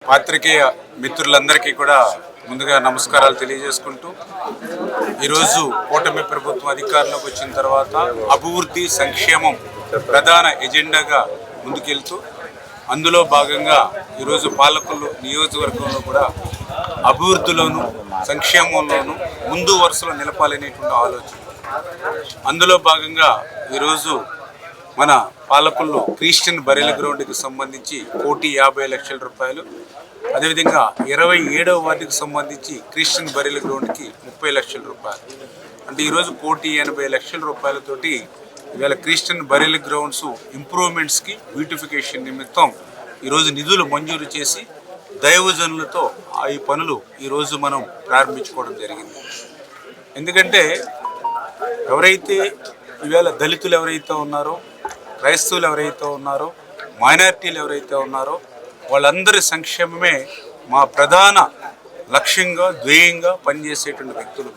పాత్రికేయ మిత్రులందరికీ కూడా ముందుగా నమస్కారాలు తెలియజేసుకుంటూ ఈరోజు కూటమి ప్రభుత్వం అధికారంలోకి వచ్చిన తర్వాత అభివృద్ధి సంక్షేమం ప్రధాన ఎజెండాగా ముందుకెళ్తూ అందులో భాగంగా ఈరోజు పాలకులు నియోజకవర్గంలో కూడా అభివృద్ధిలోను సంక్షేమంలోను ముందు వరుసలో నిలపాలనేటువంటి ఆలోచన. అందులో భాగంగా ఈరోజు మన పాలకుల్లో క్రిస్టియన్ బరెల్ గ్రౌండ్కి సంబంధించి 1,50,00,000 రూపాయలు, అదేవిధంగా 27వ వార్డుకి సంబంధించి క్రిస్టియన్ బరెల్ గ్రౌండ్కి 30 లక్షల రూపాయలు. అంటే ఈరోజు 1,80,00,000 రూపాయలతోటి ఇవాళ క్రిస్టియన్ బరెల్ గ్రౌండ్స్ ఇంప్రూవ్మెంట్స్కి బ్యూటిఫికేషన్ నిమిత్తం ఈరోజు నిధులు మంజూరు చేసి దైవజనులతో ఈ పనులు ఈరోజు మనం ప్రారంభించుకోవడం జరిగింది. ఎందుకంటే ఎవరైతే ఈవేళ దళితులు ఎవరైతే ఉన్నారో, క్రైస్తవులు ఎవరైతే ఉన్నారో, మైనారిటీలు ఎవరైతే ఉన్నారో వాళ్ళందరి సంక్షేమమే మా ప్రధాన లక్ష్యంగా ధ్యేయంగా పనిచేసేటువంటి వ్యక్తులు.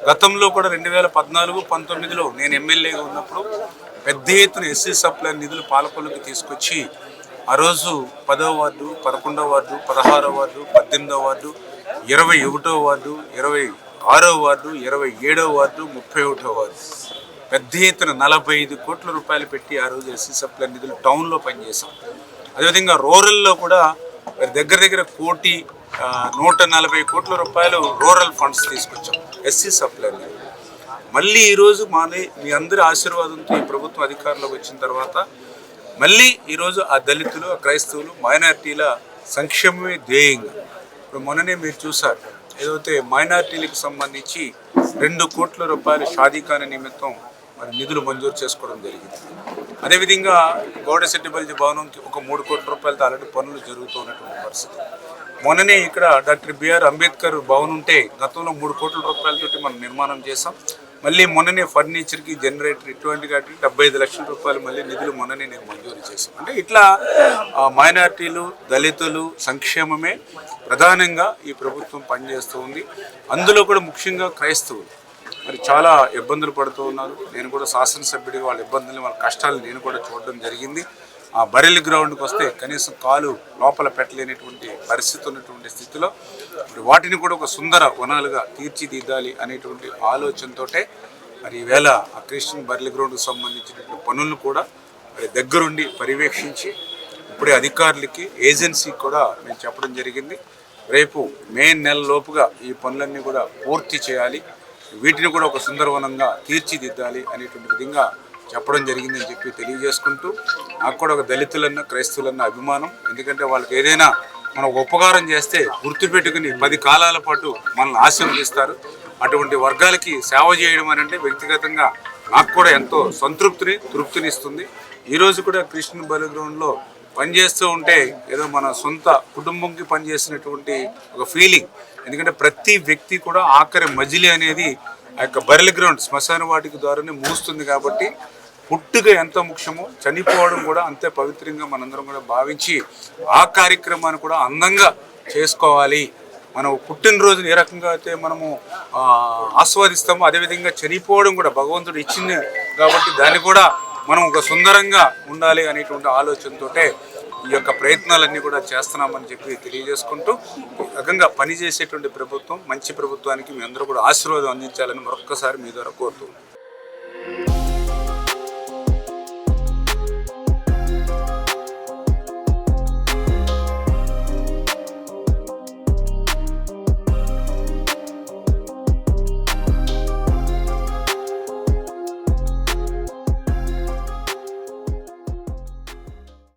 గతంలో కూడా 2014-19లో నేను ఎమ్మెల్యేగా ఉన్నప్పుడు పెద్ద ఎత్తున ఎస్సీ సప్లై నిధులు పాలకులకు తీసుకొచ్చి ఆ రోజు 10వ వార్డు, 11వ వార్డు, 16వ వార్డు, 18వ వార్డు, 21వ వార్డు, 26వ వార్డు, 27వ వార్డు, 31వ వార్డు పెద్ద ఎత్తున 45 కోట్ల రూపాయలు పెట్టి ఆ రోజు ఎస్సీ సప్లై నిధులు టౌన్లో పనిచేసాం. అదేవిధంగా రూరల్లో కూడా దగ్గర 1,140 కోట్ల రూపాయలు రూరల్ ఫండ్స్ తీసుకొచ్చాం ఎస్సీ సప్లై నిధులు. మళ్ళీ ఈరోజు మీ అందరి ఆశీర్వాదంతో ఈ ప్రభుత్వం అధికారంలోకి వచ్చిన తర్వాత మళ్ళీ ఈరోజు ఆ దళితులు, ఆ క్రైస్తవులు, మైనారిటీల సంక్షేమమే ధ్యేయంగా. ఇప్పుడు మొన్ననే మీరు చూసారు, ఏదైతే మైనారిటీలకు సంబంధించి 2 కోట్ల రూపాయలు షాదీఖానా నిమిత్తం మరి నిధులు మంజూరు చేసుకోవడం జరిగింది. అదేవిధంగా గౌడశెట్టిబల్జీ భవనంకి ఒక 3 కోట్ల రూపాయలతో ఆల్రెడీ పనులు జరుగుతున్నటువంటి పరిస్థితి. మొన్ననే ఇక్కడ డాక్టర్ బిఆర్ అంబేద్కర్ భవన్ ఉంటే గతంలో 3 కోట్ల రూపాయలతోటి మనం నిర్మాణం చేసాం. మళ్ళీ మొన్ననే ఫర్నిచర్కి, జనరేటర్ ఇటువంటి వాటికి 75 లక్షల రూపాయలు మళ్ళీ నిధులు మొన్ననే నేను మంజూరు చేశాం. అంటే ఇట్లా మైనారిటీలు, దళితులు సంక్షేమమే ప్రధానంగా ఈ ప్రభుత్వం పనిచేస్తూ ఉంది. అందులో కూడా ముఖ్యంగా క్రైస్తవులు మరి చాలా ఇబ్బందులు పడుతూ ఉన్నారు. నేను కూడా శాసనసభ్యుడిగా వాళ్ళ ఇబ్బందులు, వాళ్ళ కష్టాలు నేను కూడా చూడడం జరిగింది. ఆ బరెల్ గ్రౌండ్కి వస్తే కనీసం కాలు లోపల పెట్టలేనటువంటి పరిస్థితి ఉన్నటువంటి స్థితిలో వాటిని కూడా ఒక సుందర వనాలుగా తీర్చిదిద్దాలి అనేటువంటి ఆలోచనతో మరి ఈవేళ ఆ క్రిస్టియన్ బరెల్ గ్రౌండ్కి సంబంధించినటువంటి పనులను కూడా మరి దగ్గరుండి పర్యవేక్షించి ఇప్పుడే అధికారులకి, ఏజెన్సీకి కూడా మేము చెప్పడం జరిగింది. రేపు మే నెల లోపుగా ఈ పనులన్నీ కూడా పూర్తి చేయాలి, వీటిని కూడా ఒక సుందరవనంగా తీర్చిదిద్దాలి అనేటువంటి విధంగా చెప్పడం జరిగిందని చెప్పి తెలియజేసుకుంటూ, నాకు కూడా ఒక దళితులన్నా క్రైస్తవులన్నా అభిమానం. ఎందుకంటే వాళ్ళకి ఏదైనా మనం ఉపకారం చేస్తే గుర్తుపెట్టుకుని 10 కాలాల పాటు మనల్ని ఆశీర్వదిస్తారు. అటువంటి వర్గాలకి సేవ చేయడం అని అంటే వ్యక్తిగతంగా నాకు కూడా ఎంతో తృప్తినిస్తుంది. ఈరోజు కూడా క్రిస్టియన్ బరెల్ గ్రౌండ్లో పనిచేస్తూ ఉంటే ఏదో మన సొంత కుటుంబంకి పనిచేసినటువంటి ఒక ఫీలింగ్. ఎందుకంటే ప్రతి వ్యక్తి కూడా ఆఖరి మజిలీ అనేది ఆ యొక్క బరెల్ గ్రౌండ్ శ్మశాన వాటిక ద్వారానే మూస్తుంది. కాబట్టి పుట్టుక ఎంత ముఖ్యమో చనిపోవడం కూడా అంతే పవిత్రంగా మనందరం కూడా భావించి ఆ కార్యక్రమాన్ని కూడా అందంగా చేసుకోవాలి. మనం పుట్టినరోజుని ఏ రకంగా అయితే మనము ఆస్వాదిస్తామో అదేవిధంగా చనిపోవడం కూడా భగవంతుడు ఇచ్చింది కాబట్టి దాన్ని కూడా మనం ఒక సుందరంగా ఉండాలి అనేటువంటి ఆలోచనతో ఈ యొక్క ప్రయత్నాలన్నీ కూడా చేస్తున్నామని చెప్పి తెలియజేసుకుంటూ, రకంగా పనిచేసేటువంటి ప్రభుత్వం, మంచి ప్రభుత్వానికి మీ అందరూ కూడా ఆశీర్వాదం అందించాలని మరొక్కసారి మీ ద్వారా కోరుతున్నాం.